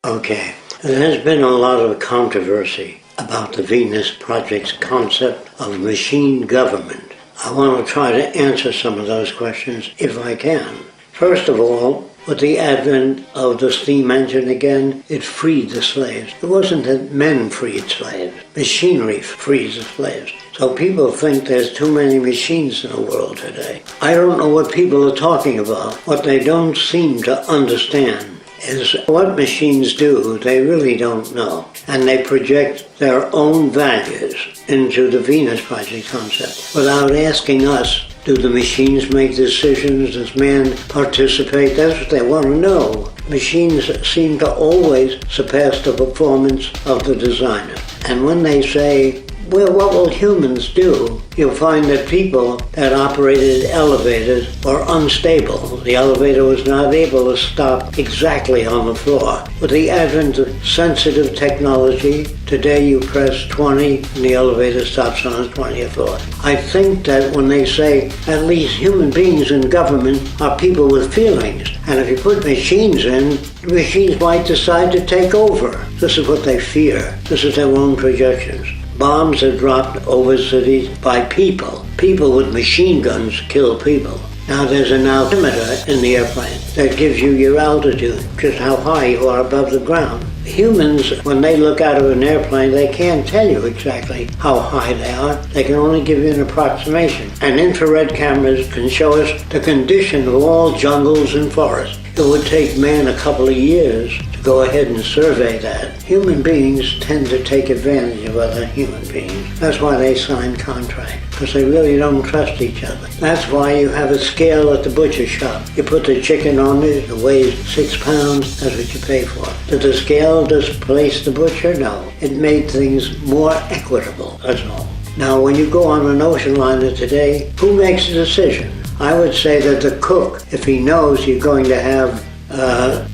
Okay, there's been a lot of controversy about the Venus Project's concept of machine government. I want to try to answer some of those questions if I can. First of all, with the advent of the steam engine again, it freed the slaves. It wasn't that men freed slaves. Machinery frees the slaves. So people think there's too many machines in the world today. I don't know what people are talking about. What they don't seem to understand is what machines do, they really don't know. And they project their own values into the Venus Project concept without asking us, do the machines make decisions? Does man participate? That's what they want to know. Machines seem to always surpass the performance of the designer. And when they say, well, what will humans do? You'll find that people that operated elevators were unstable. The elevator was not able to stop exactly on the floor. With the advent of sensitive technology, today you press 20 and the elevator stops on the 20th floor. I think that when they say at least human beings in government are people with feelings, and if you put machines in, the machines might decide to take over. This is what they fear. This is their own projections. Bombs are dropped over cities by people. People with machine guns kill people. Now there's an altimeter in the airplane that gives you your altitude, just how high you are above the ground. Humans, when they look out of an airplane, they can't tell you exactly how high they are. They can only give you an approximation. And infrared cameras can show us the condition of all jungles and forests. It would take man a couple of years to go ahead and survey that. Human beings tend to take advantage of other human beings. That's why they sign contracts, because they really don't trust each other. That's why you have a scale at the butcher shop. You put the chicken on it weighs 6 pounds, that's what you pay for. Did the scale displace the butcher? No. It made things more equitable, that's all. Now, when you go on an ocean liner today, who makes the decision? I would say that the cook, if he knows you're going to have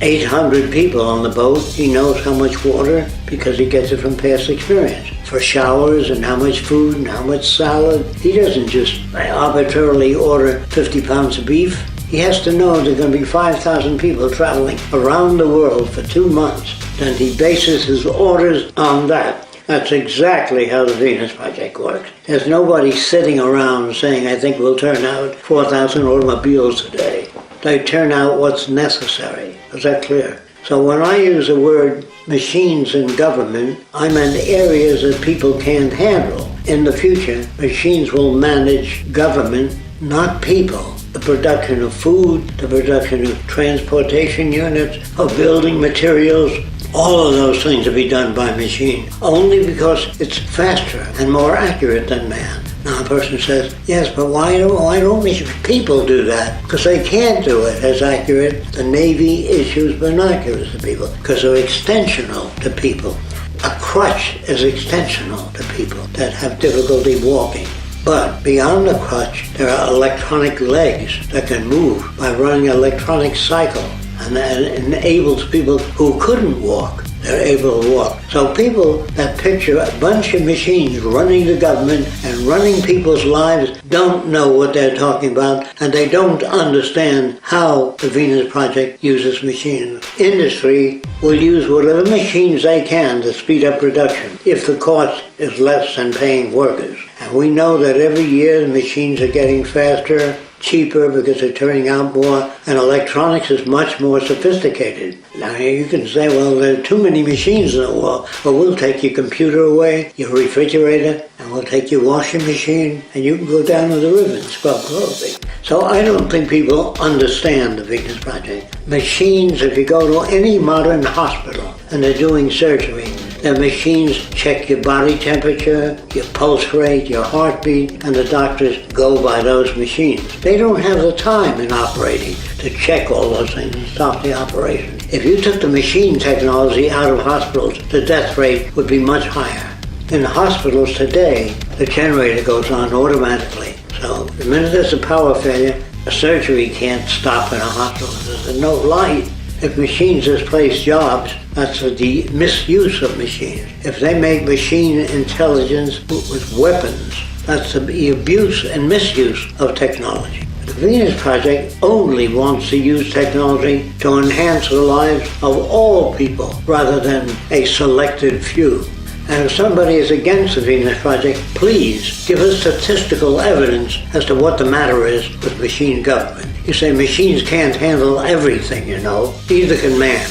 800 people on the boat, he knows how much water because he gets it from past experience. For showers and how much food and how much salad, he doesn't just arbitrarily order 50 pounds of beef. He has to know there are going to be 5,000 people traveling around the world for 2 months. Then he bases his orders on that. That's exactly how the Venus Project works. There's nobody sitting around saying, I think we'll turn out 4,000 automobiles today. They turn out what's necessary. Is that clear? So when I use the word machines in government, I meant areas that people can't handle. In the future, machines will manage government, not people. The production of food, the production of transportation units, of building materials, all of those things will be done by machine, only because it's faster and more accurate than man. Now a person says, yes, but why don't people do that? Because they can't do it as accurate. The Navy issues binoculars to people because they're extensional to people. A crutch is extensional to people that have difficulty walking. But beyond the crutch, there are electronic legs that can move by running an electronic cycle. And that enables people who couldn't walk, they're able to walk. So people that picture a bunch of machines running the government and running people's lives don't know what they're talking about, and they don't understand how the Venus Project uses machines. Industry will use whatever machines they can to speed up production if the cost is less than paying workers. And we know that every year the machines are getting faster, cheaper because they're turning out more, and electronics is much more sophisticated. Now you can say, well, there are too many machines in the world. Well, we'll take your computer away, your refrigerator, and we'll take your washing machine, and you can go down to the river and scrub clothing. So I don't think people understand the Venus Project. Machines, if you go to any modern hospital and they're doing surgery, their machines check your body temperature, your pulse rate, your heartbeat, and the doctors go by those machines. They don't have the time in operating to check all those things and stop the operation. If you took the machine technology out of hospitals, the death rate would be much higher. In hospitals today, the generator goes on automatically. So the minute there's a power failure, a surgery can't stop in a hospital. There's no light. If machines displace jobs, that's the misuse of machines. If they make machine intelligence with weapons, that's the abuse and misuse of technology. The The Venus Project only wants to use technology to enhance the lives of all people rather than a selected few. And if somebody is against the Venus Project, please give us statistical evidence as to what the matter is with machine government. You say machines can't handle everything, Neither can man.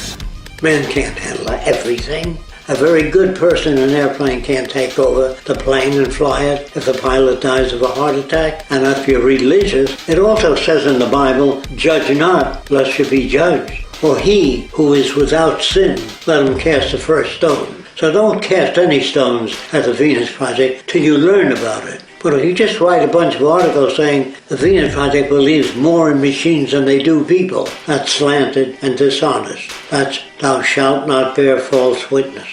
Man can't handle everything. A very good person in an airplane can't take over the plane and fly it if the pilot dies of a heart attack. And if you're religious, it also says in the Bible, judge not, lest you be judged. Or he who is without sin, let him cast the first stone. So don't cast any stones at the Venus Project till you learn about it. But if you just write a bunch of articles saying the Venus Project believes more in machines than they do people, that's slanted and dishonest. That's thou shalt not bear false witness.